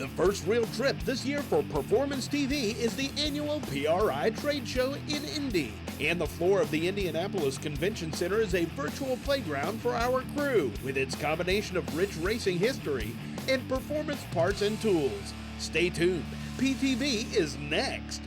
The first real trip this year for Performance TV is the annual PRI trade show in Indy. And the floor of the Indianapolis Convention Center is a virtual playground for our crew, with its combination of rich racing history and performance parts and tools. Stay tuned. PTV is next.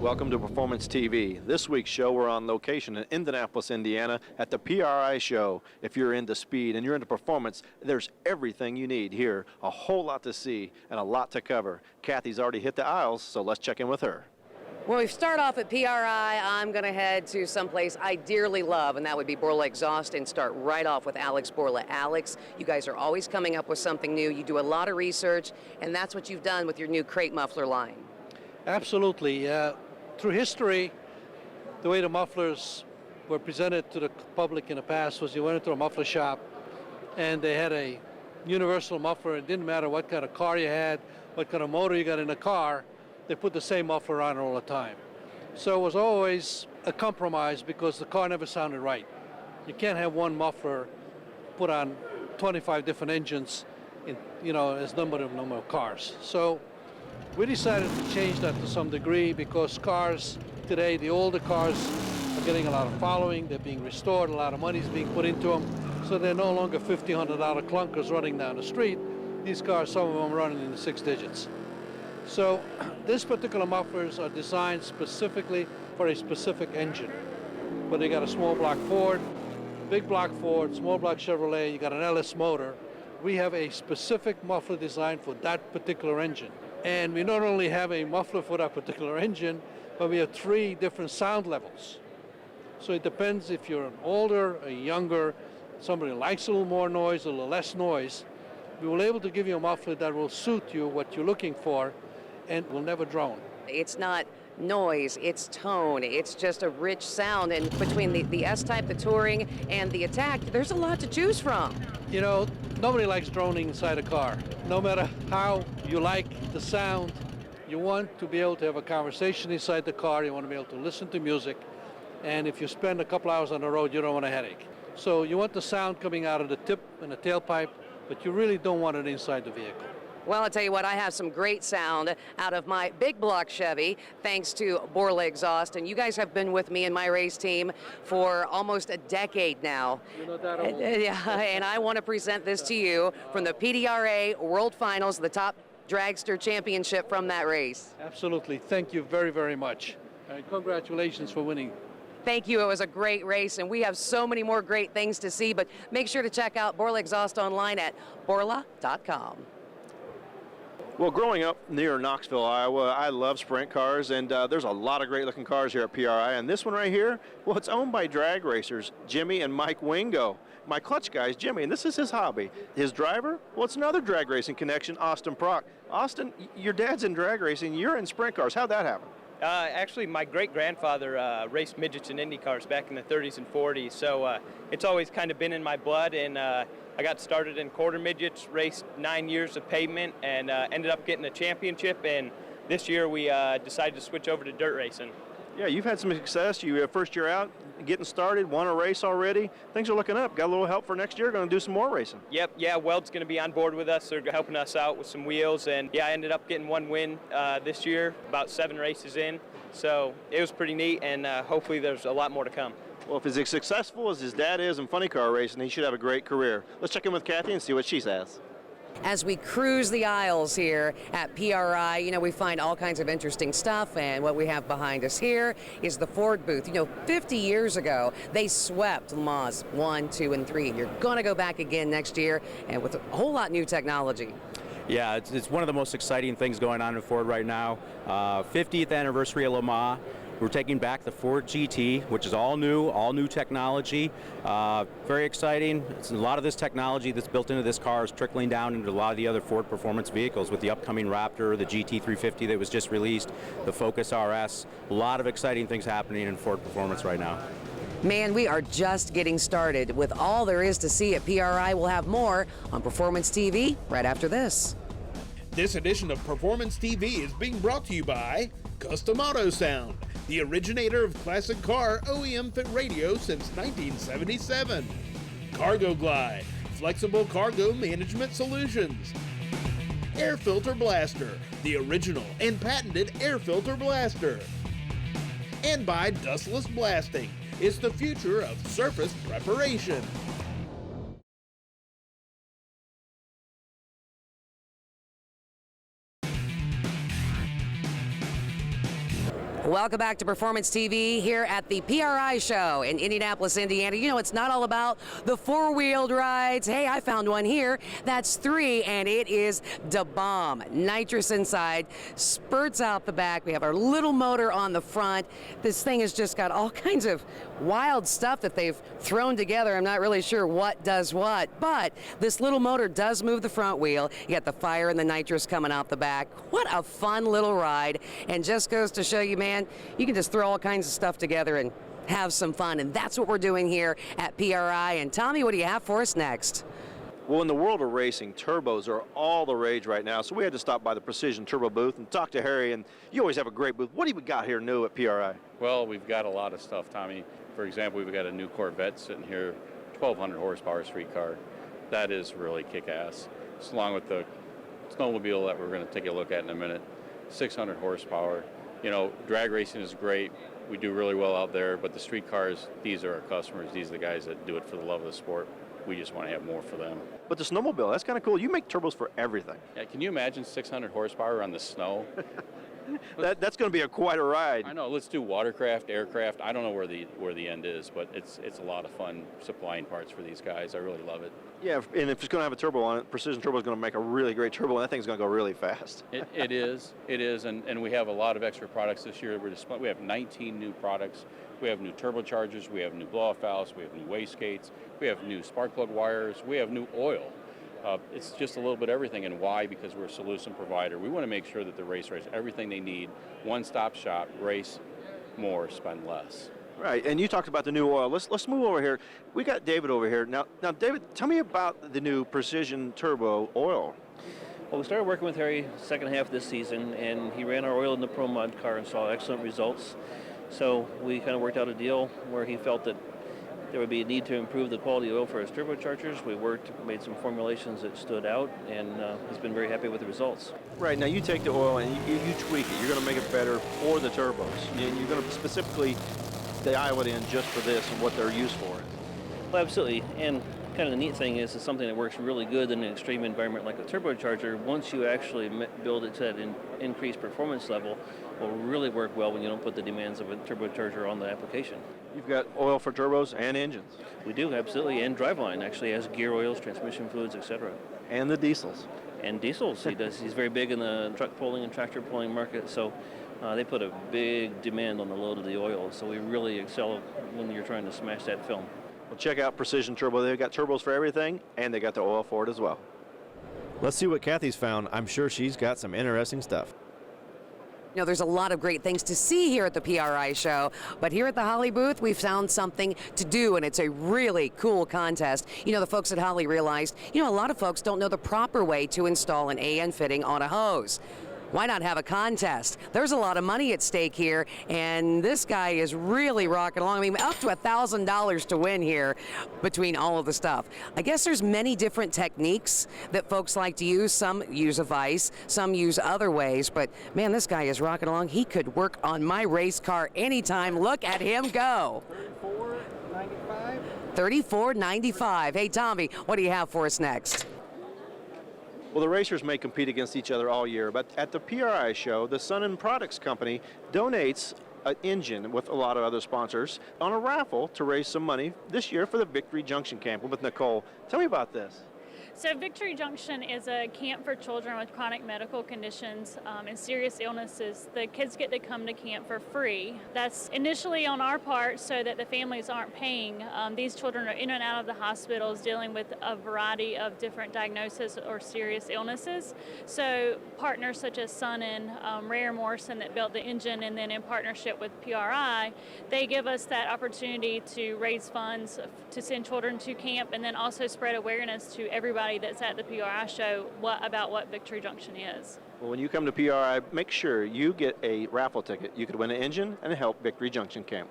Welcome to Performance TV. This week's show, we're on location in Indianapolis, Indiana at the PRI show. If you're into speed and you're into performance, there's everything you need here. A whole lot to see and a lot to cover. Kathy's already hit the aisles, so let's check in with her. When we start off at PRI, I'm going to head to someplace I dearly love, and that would be Borla Exhaust, and start right off with Alex Borla. Alex, you guys are always coming up with something new. You do a lot of research, and that's what you've done with your new crate muffler line. Absolutely. Through history, the way the mufflers were presented to the public in the past was you went into a muffler shop and they had a universal muffler. It didn't matter what kind of car you had, what kind of motor you got in the car, they put the same muffler on all the time. So it was always a compromise because the car never sounded right. You can't have one muffler put on 25 different engines in, as number of cars. So we decided to change that to some degree because cars today, the older cars, are getting a lot of following. They're being restored. A lot of money is being put into them. So they're no longer $50, $100 clunkers running down the street. These cars, some of them running in the 6 digits. So these particular mufflers are designed specifically for a specific engine. But they got a small block Ford, big block Ford, small block Chevrolet, you got an LS motor. We have a specific muffler design for that particular engine. And we not only have a muffler for that particular engine, but we have 3 different sound levels. So it depends if you're an older, a younger, somebody who likes a little more noise, a little less noise. We will be able to give you a muffler that will suit you, what you're looking for, and will never drone. It's not noise, it's tone, it's just a rich sound. And between the S-Type, the Touring, and the Attack, there's a lot to choose from. Nobody likes droning inside a car. No matter how you like the sound, you want to be able to have a conversation inside the car. You want to be able to listen to music. And if you spend a couple hours on the road, you don't want a headache. So you want the sound coming out of the tip and the tailpipe, but you really don't want it inside the vehicle. Well, I'll tell you what, I have some great sound out of my big block Chevy, thanks to Borla Exhaust. And you guys have been with me and my race team for almost a decade now. You're not that old. Yeah, and I want to present this to you from the PDRA World Finals, the top dragster championship from that race. Absolutely. Thank you very, very much. And congratulations for winning. Thank you. It was a great race, and we have so many more great things to see. But make sure to check out Borla Exhaust online at borla.com. Well, growing up near Knoxville, Iowa, I love sprint cars, and there's a lot of great-looking cars here at PRI. And this one right here, well, it's owned by drag racers, Jimmy and Mike Wingo. My clutch guy is Jimmy, and this is his hobby. His driver, well, it's another drag racing connection, Austin Prock. Austin, your dad's in drag racing. You're in sprint cars. How'd that happen? Actually, my great-grandfather raced midgets and Indy cars back in the 30s and 40s, so it's always kind of been in my blood, and I got started in quarter midgets, raced 9 years of pavement, and ended up getting a championship, and this year we decided to switch over to dirt racing. Yeah, you've had some success. You first year out, getting started, won a race already. Things are looking up. Got a little help for next year. Going to do some more racing. Yep, yeah, Weld's going to be on board with us. They're helping us out with some wheels, and yeah, I ended up getting 1 win this year, about 7 races in. So it was pretty neat, and hopefully there's a lot more to come. Well, if he's as successful as his dad is in funny car racing, he should have a great career. Let's check in with Kathy and see what she says. As we cruise the aisles here at PRI, we find all kinds of interesting stuff, and what we have behind us here is the Ford booth. 50 years ago, they swept Le Mans 1, 2, and 3, and you're going to go back again next year, and with a whole lot new technology. Yeah, it's one of the most exciting things going on in Ford right now. 50th anniversary of Le Mans. We're taking back the Ford GT, which is all new technology. Very exciting. A lot of this technology that's built into this car is trickling down into a lot of the other Ford performance vehicles with the upcoming Raptor, the GT350 that was just released, the Focus RS. A lot of exciting things happening in Ford performance right now. Man, we are just getting started. With all there is to see at PRI, we'll have more on Performance TV right after this. This edition of Performance TV is being brought to you by Custom Auto Sound. the originator of classic car OEM fit radio since 1977. Cargo Glide, flexible cargo management solutions. Air Filter Blaster, the original and patented air filter blaster. And by Dustless Blasting, it's the future of surface preparation. Welcome back to Performance TV here at the PRI show in Indianapolis, Indiana. You know, it's not all about the four-wheeled rides. Hey, I found one here. That's 3, and it is the bomb. Nitrous inside, spurts out the back. We have our little motor on the front. This thing has just got all kinds of wild stuff that they've thrown together. I'm not really sure what does what, but this little motor does move the front wheel. You got the fire and the nitrous coming out the back. What a fun little ride, and just goes to show you, man, you can just throw all kinds of stuff together and have some fun, and that's what we're doing here at PRI. And Tommy, what do you have for us next? Well, in the world of racing, turbos are all the rage right now, so we had to stop by the Precision Turbo booth and talk to Harry, and you always have a great booth. What do we got here new at PRI? Well, we've got a lot of stuff, Tommy. For example, we've got a new Corvette sitting here, 1,200 horsepower street car. That is really kick-ass. It's along with the snowmobile that we're going to take a look at in a minute, 600 horsepower. You know, drag racing is great. We do really well out there, but the street cars, these are our customers. These are the guys that do it for the love of the sport. We just want to have more for them. But the snowmobile, that's kind of cool. You make turbos for everything. Yeah, can you imagine 600 horsepower on the snow? That's going to be quite a ride. I know. Let's do watercraft, aircraft. I don't know where the end is, but it's a lot of fun supplying parts for these guys. I really love it. Yeah, and if it's going to have a turbo on it, Precision Turbo is going to make a really great turbo, and that thing's going to go really fast. It is, and we have a lot of extra products this year. We have 19 new products. We have new turbochargers. We have new blow-off valves. We have new wastegates. We have new spark plug wires. We have new oil. It's just a little bit everything, and why? Because we're a solution provider. We want to make sure that the racers have everything they need, one-stop shop, race more, spend less. Right, and you talked about the new oil. Let's move over here. We got David over here. Now, David, tell me about the new Precision Turbo oil. Well, we started working with Harry second half of this season, and he ran our oil in the Pro Mod car and saw excellent results. So we kind of worked out a deal where he felt that there would be a need to improve the quality of oil for his turbochargers. We made some formulations that stood out, and he's been very happy with the results. Right, now you take the oil and you tweak it. You're going to make it better for the turbos. And you're going to specifically dial it in just for this and what they're used for. Well, absolutely. And kind of the neat thing is it's something that works really good in an extreme environment like a turbocharger. Once you actually build it to that increased performance level, will really work well when you don't put the demands of a turbocharger on the application. You've got oil for turbos and engines. We do, absolutely, and driveline actually has gear oils, transmission fluids, etc. And the diesels. And diesels, he does. He's very big in the truck pulling and tractor pulling market, so they put a big demand on the load of the oil, so we really excel when you're trying to smash that film. Well, check out Precision Turbo. They've got turbos for everything, and they got the oil for it as well. Let's see what Kathy's found. I'm sure she's got some interesting stuff. You know, there's a lot of great things to see here at the PRI show, but here at the Holley booth, we've found something to do, and it's a really cool contest. You know, the folks at Holley realized, you know, a lot of folks don't know the proper way to install an AN fitting on a hose. Why not have a contest? There's a lot of money at stake here, and this guy is really rocking along. I mean, up to $1,000 to win here between all of the stuff. I guess there's many different techniques that folks like to use. Some use a vise, some use other ways, but man, this guy is rocking along. He could work on my race car anytime. Look at him go. $34.95. Hey, Tommy, what do you have for us next? Well, the racers may compete against each other all year, but at the PRI show, the Sun & Products Company donates an engine with a lot of other sponsors on a raffle to raise some money this year for the Victory Junction Camp with Nicole. Tell me about this. So Victory Junction is a camp for children with chronic medical conditions and serious illnesses. The kids get to come to camp for free. That's initially on our part so that the families aren't paying. These children are in and out of the hospitals dealing with a variety of different diagnoses or serious illnesses. So partners such as Sun and Ray Morrison that built the engine, and then in partnership with PRI, they give us that opportunity to raise funds to send children to camp, and then also spread awareness to everybody that's at the PRI show about what Victory Junction is. Well, when you come to PRI, make sure you get a raffle ticket. You could win an engine and help Victory Junction Camp.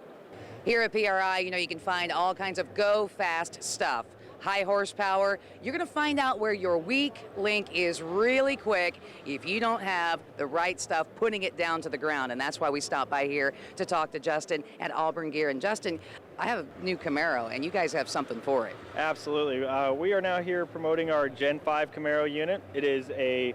Here at PRI, you can find all kinds of go fast stuff. High horsepower. You're going to find out where your weak link is really quick if you don't have the right stuff putting it down to the ground. And that's why we stopped by here to talk to Justin at Auburn Gear. And Justin, I have a new Camaro, and you guys have something for it. Absolutely. We are now here promoting our Gen 5 Camaro unit. It is a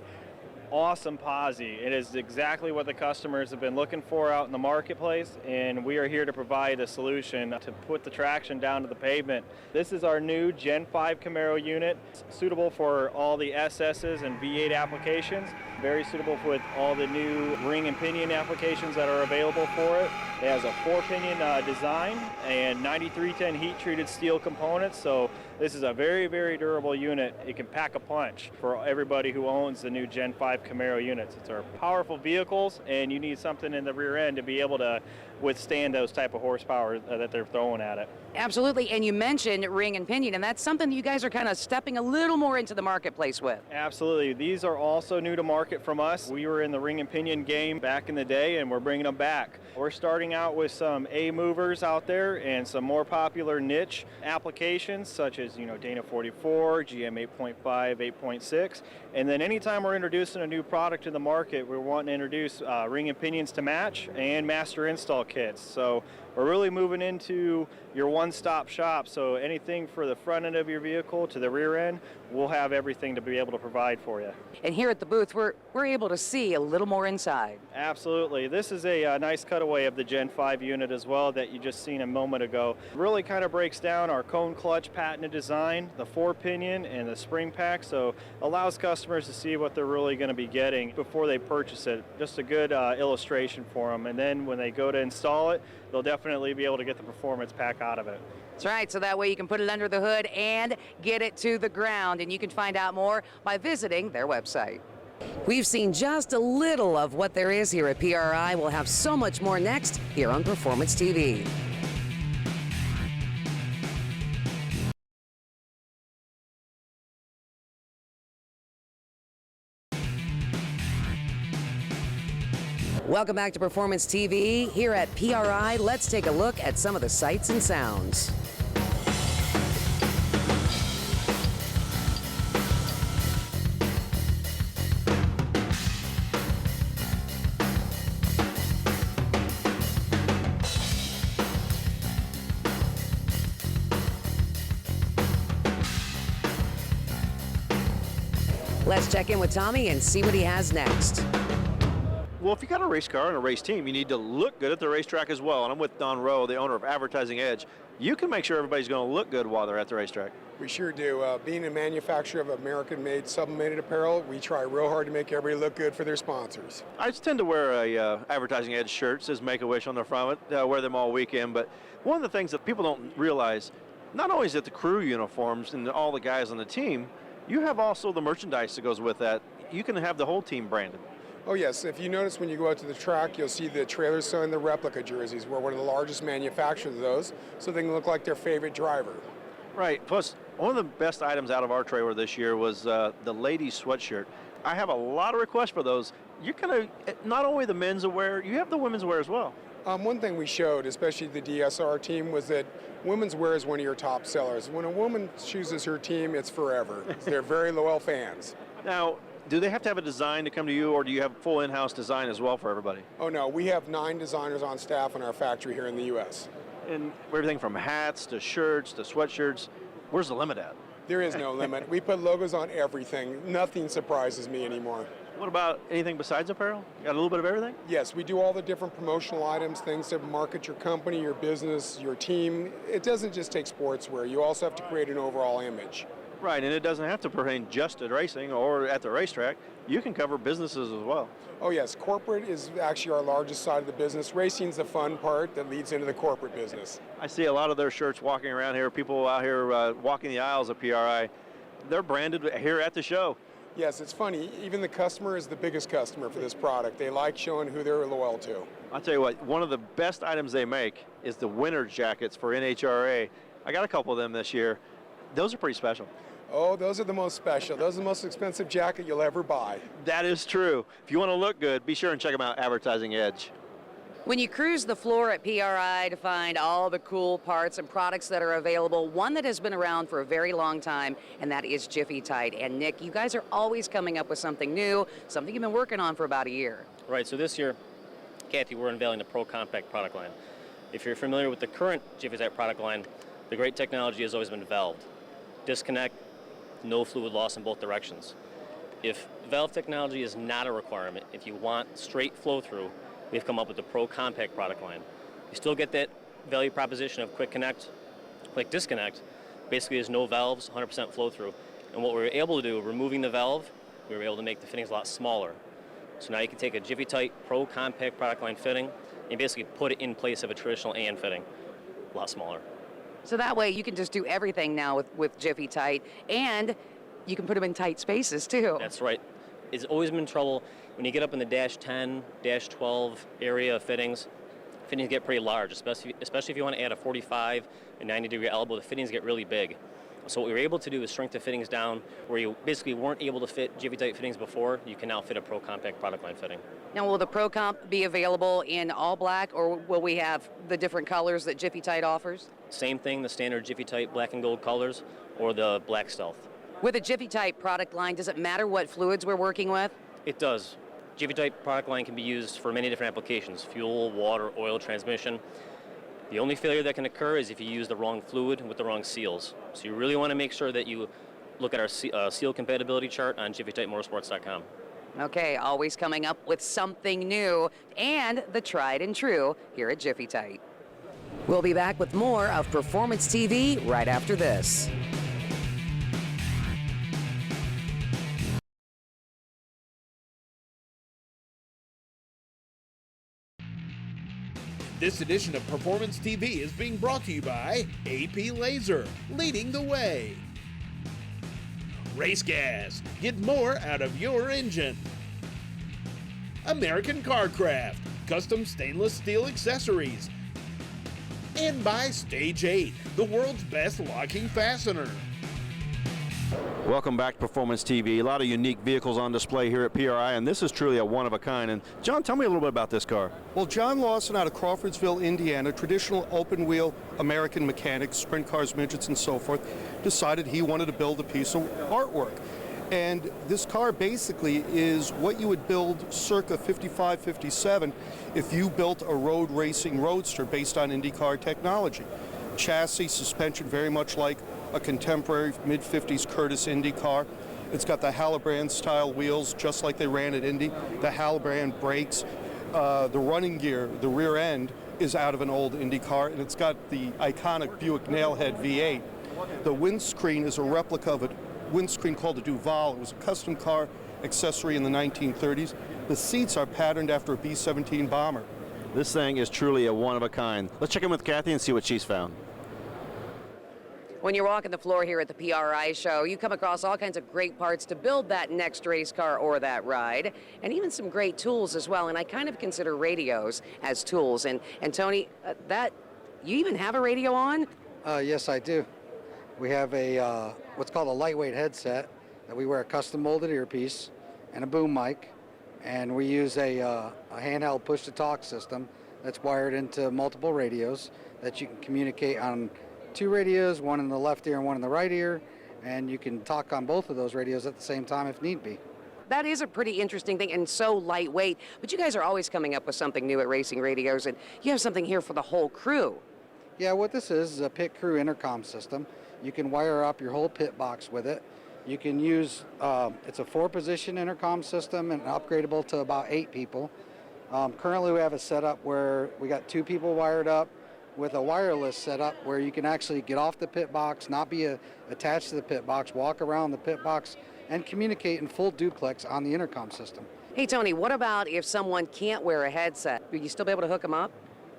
awesome posi. It is exactly what the customers have been looking for out in the marketplace, and we are here to provide a solution to put the traction down to the pavement. This is our new Gen 5 Camaro unit, suitable for all the SS's and V8 applications, very suitable with all the new ring and pinion applications that are available for it. It has a 4-pinion design and 9310 heat-treated steel components, so this is a very, very durable unit. It can pack a punch for everybody who owns the new Gen 5 Camaro units. It's our powerful vehicles, and you need something in the rear end to be able to withstand those type of horsepower that they're throwing at it. Absolutely, and you mentioned ring and pinion, and that's something you guys are kind of stepping a little more into the marketplace with. Absolutely. These are also new to market from us. We were in the ring and pinion game back in the day, and we're bringing them back. We're starting out with some A-movers out there and some more popular niche applications, such as Dana 44, GM 8.5, 8.6, and then anytime we're introducing a new product to the market, we're wanting to introduce ring and pinions to match and master install kits. So we're really moving into your one-stop shop, so anything for the front end of your vehicle to the rear end, we'll have everything to be able to provide for you. And here at the booth, we're able to see a little more inside. Absolutely. This is a nice cutaway of the Gen 5 unit as well that you just seen a moment ago. Really kind of breaks down our cone clutch patented design, the 4-pinion and the spring pack, so allows customers to see what they're really going to be getting before they purchase it. Just a good illustration for them, and then when they go to install it, they'll definitely be able to get the performance pack out of it. That's right, so that way you can put it under the hood and get it to the ground, and you can find out more by visiting their website. We've seen just a little of what there is here at PRI. We'll have so much more next here on Performance TV. Welcome back to Performance TV. Here at PRI, let's take a look at some of the sights and sounds. Let's check in with Tommy and see what he has next. Well, if you got a race car and a race team, you need to look good at the racetrack as well. And I'm with Don Rowe, the owner of Advertising Edge. You can make sure everybody's going to look good while they're at the racetrack. We sure do. Being a manufacturer of American-made, sublimated apparel, we try real hard to make everybody look good for their sponsors. I tend to wear a Advertising Edge shirt, says Make-A-Wish on the front of it. I wear them all weekend. But one of the things that people don't realize, not only is it the crew uniforms and all the guys on the team, you have also the merchandise that goes with that. You can have the whole team branded. Oh yes, if you notice when you go out to the track, you'll see the trailers selling the replica jerseys. We're one of the largest manufacturers of those, so they can look like their favorite driver. Right, plus one of the best items out of our trailer this year was the ladies sweatshirt. I have a lot of requests for those. You're gonna, not only the men's wear, you have the women's wear as well. One thing we showed, especially the DSR team, was that women's wear is one of your top sellers. When a woman chooses her team, it's forever. They're very loyal fans. Now, do they have to have a design to come to you, or do you have full in-house design as well for everybody? Oh no, we have 9 designers on staff in our factory here in the U.S. And everything from hats to shirts to sweatshirts, where's the limit at? There is no limit. We put logos on everything. Nothing surprises me anymore. What about anything besides apparel? You got a little bit of everything? Yes, we do all the different promotional items, things to market your company, your business, your team. It doesn't just take sportswear. You also have to create an overall image. Right, and it doesn't have to pertain just to racing or at the racetrack. You can cover businesses as well. Oh yes, corporate is actually our largest side of the business. Racing's the fun part that leads into the corporate business. I see a lot of their shirts walking around here, people out here walking the aisles of PRI. They're branded here at the show. Yes, it's funny. Even the customer is the biggest customer for this product. They like showing who they're loyal to. I'll tell you what, one of the best items they make is the winter jackets for NHRA. I got a couple of them this year. Those are pretty special. Oh, those are the most special. Those are the most expensive jacket you'll ever buy. That is true. If you want to look good, be sure and check them out, Advertising Edge. When you cruise the floor at PRI to find all the cool parts and products that are available, one that has been around for a very long time, and that is Jiffy Tite. And Nick, you guys are always coming up with something new, something you've been working on for about a year. Right, so this year, Kathy, we're unveiling the Pro Compact product line. If you're familiar with the current Jiffy Tite product line, the great technology has always been valved. Disconnect, no fluid loss in both directions. If valve technology is not a requirement, if you want straight flow through, we've come up with the Pro Compact product line. You still get that value proposition of quick connect, quick disconnect. Basically, there's no valves, 100% flow through. And what we were able to do, removing the valve, we were able to make the fittings a lot smaller. So now you can take a Jiffy Tite Pro Compact product line fitting and basically put it in place of a traditional AN fitting, a lot smaller. So that way you can just do everything now with Jiffy Tite, and you can put them in tight spaces too. That's right. It's always been trouble when you get up in the dash 10, dash 12 area of fittings. Fittings get pretty large, especially if you want to add a 45 and 90-degree elbow. The fittings get really big. So what we were able to do is shrink the fittings down where you basically weren't able to fit Jiffy Tite fittings before. You can now fit a Pro Compact product line fitting. Now, will the Pro Comp be available in all black, or will we have the different colors that Jiffy Tite offers? Same thing, the standard Jiffy Tite black and gold colors or the black stealth. With a Jiffy Tite product line, does it matter what fluids we're working with? It does. Jiffy Tite product line can be used for many different applications: fuel, water, oil, transmission. The only failure that can occur is if you use the wrong fluid with the wrong seals. So you really want to make sure that you look at our seal compatibility chart on JiffyTiteMotorsports.com. Okay, always coming up with something new and the tried and true here at Jiffy Tite. We'll be back with more of Performance TV right after this. This edition of Performance TV is being brought to you by AP Laser, leading the way. Race Gas, get more out of your engine. American Carcraft, custom stainless steel accessories. And by Stage 8, the world's best locking fastener. Welcome back to Performance TV. A lot of unique vehicles on display here at PRI, and this is truly a one-of-a-kind. And John, tell me a little bit about this car. Well, John Lawson out of Crawfordsville, Indiana, traditional open-wheel American mechanic, sprint cars, midgets, and so forth, decided he wanted to build a piece of artwork. And this car basically is what you would build circa 55, 57 if you built a road racing roadster based on IndyCar technology. Chassis, suspension, very much like a contemporary mid-50s Curtis Indy car. It's got the Hallobrand style wheels just like they ran at Indy. The Hallobrand brakes. The running gear, the rear end, is out of an old Indy car, and it's got the iconic Buick Nailhead V8. The windscreen is a replica of a windscreen called a Duval. It was a custom car accessory in the 1930s. The seats are patterned after a B-17 bomber. This thing is truly a one-of-a-kind. Let's check in with Kathy and see what she's found. When you're walking the floor here at the PRI show, you come across all kinds of great parts to build that next race car or that ride, and even some great tools as well. And I kind of consider radios as tools. And Tony, you even have a radio on? Yes, I do. We have a what's called a lightweight headset that we wear a custom molded earpiece and a boom mic, and we use a handheld push-to-talk system that's wired into multiple radios that you can communicate on 2 radios, one in the left ear and one in the right ear, and you can talk on both of those radios at the same time if need be. That is a pretty interesting thing and so lightweight, but you guys are always coming up with something new at Racing Radios, and you have something here for the whole crew. Yeah, what this is a pit crew intercom system. You can wire up your whole pit box with it. You can use, it's a 4-position intercom system and upgradable to about 8 people. Currently we have a setup where we got 2 people wired up with a wireless setup where you can actually get off the pit box, not be attached to the pit box, walk around the pit box, and communicate in full duplex on the intercom system. Hey Tony, what about if someone can't wear a headset? Will you still be able to hook them up?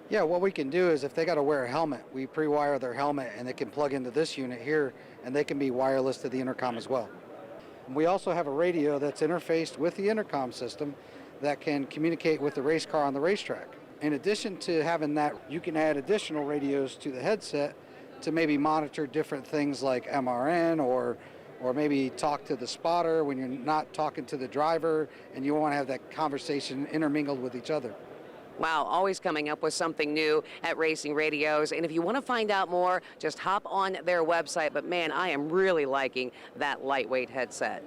Yeah, what we can do is if they got to wear a helmet, we pre-wire their helmet and they can plug into this unit here and they can be wireless to the intercom as well. We also have a radio that's interfaced with the intercom system that can communicate with the race car on the racetrack. In addition to having that, you can add additional radios to the headset to maybe monitor different things like MRN or or maybe talk to the spotter when you're not talking to the driver, and you want to have that conversation intermingled with each other. Wow, always coming up with something new at Racing Radios. And if you want to find out more, just hop on their website. But man, I am really liking that lightweight headset.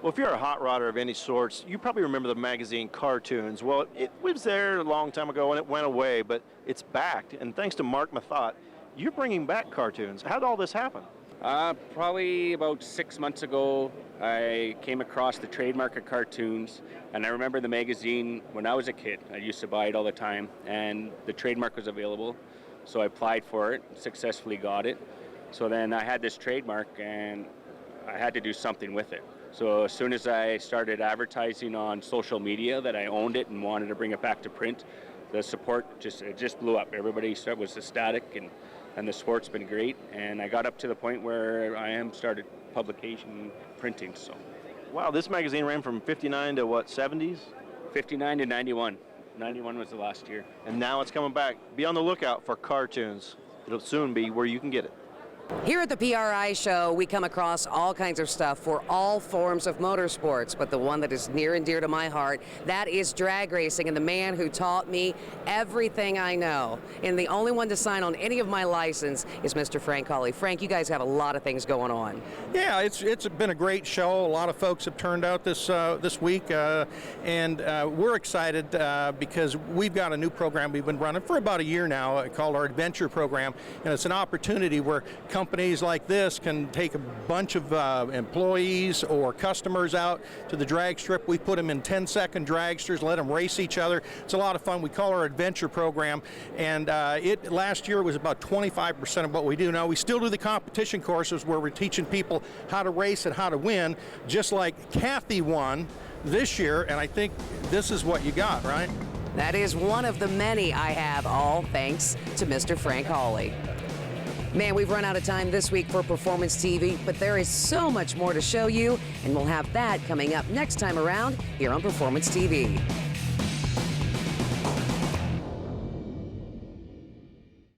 Well, if you're a hot rodder of any sorts, you probably remember the magazine Cartoons. Well, it was there a long time ago and it went away, but it's back. And thanks to Mark Mathot, you're bringing back Cartoons. How did all this happen? Probably about 6 months ago, I came across the trademark of Cartoons, and I remember the magazine when I was a kid. I used to buy it all the time, and the trademark was available, so I applied for it, successfully got it. So then I had this trademark, and I had to do something with it. So as soon as I started advertising on social media that I owned it and wanted to bring it back to print, the support just blew up. Everybody was ecstatic, and the support's been great. And I got up to the point where I started publication printing. So, wow, this magazine ran from 59 to what, 70s? 59 to 91. 91 was the last year. And now it's coming back. Be on the lookout for Cartoons. It'll soon be where you can get it. Here at the PRI show, we come across all kinds of stuff for all forms of motorsports, but the one that is near and dear to my heart, that is drag racing, and the man who taught me everything I know. And the only one to sign on any of my license is Mr. Frank Hawley. Frank, you guys have a lot of things going on. Yeah, it's been a great show. A lot of folks have turned out this week, and we're excited because we've got a new program we've been running for about a year now called our Adventure Program, and it's an opportunity where companies like this can take a bunch of employees or customers out to the drag strip. We put them in 10-second dragsters, let them race each other. It's a lot of fun. We call our Adventure Program, and last year was about 25% of what we do. Now, we still do the competition courses where we're teaching people how to race and how to win, just like Kathy won this year, and I think this is what you got, right? That is one of the many I have, all thanks to Mr. Frank Hawley. Man, we've run out of time this week for Performance TV, but there is so much more to show you, and we'll have that coming up next time around here on Performance TV.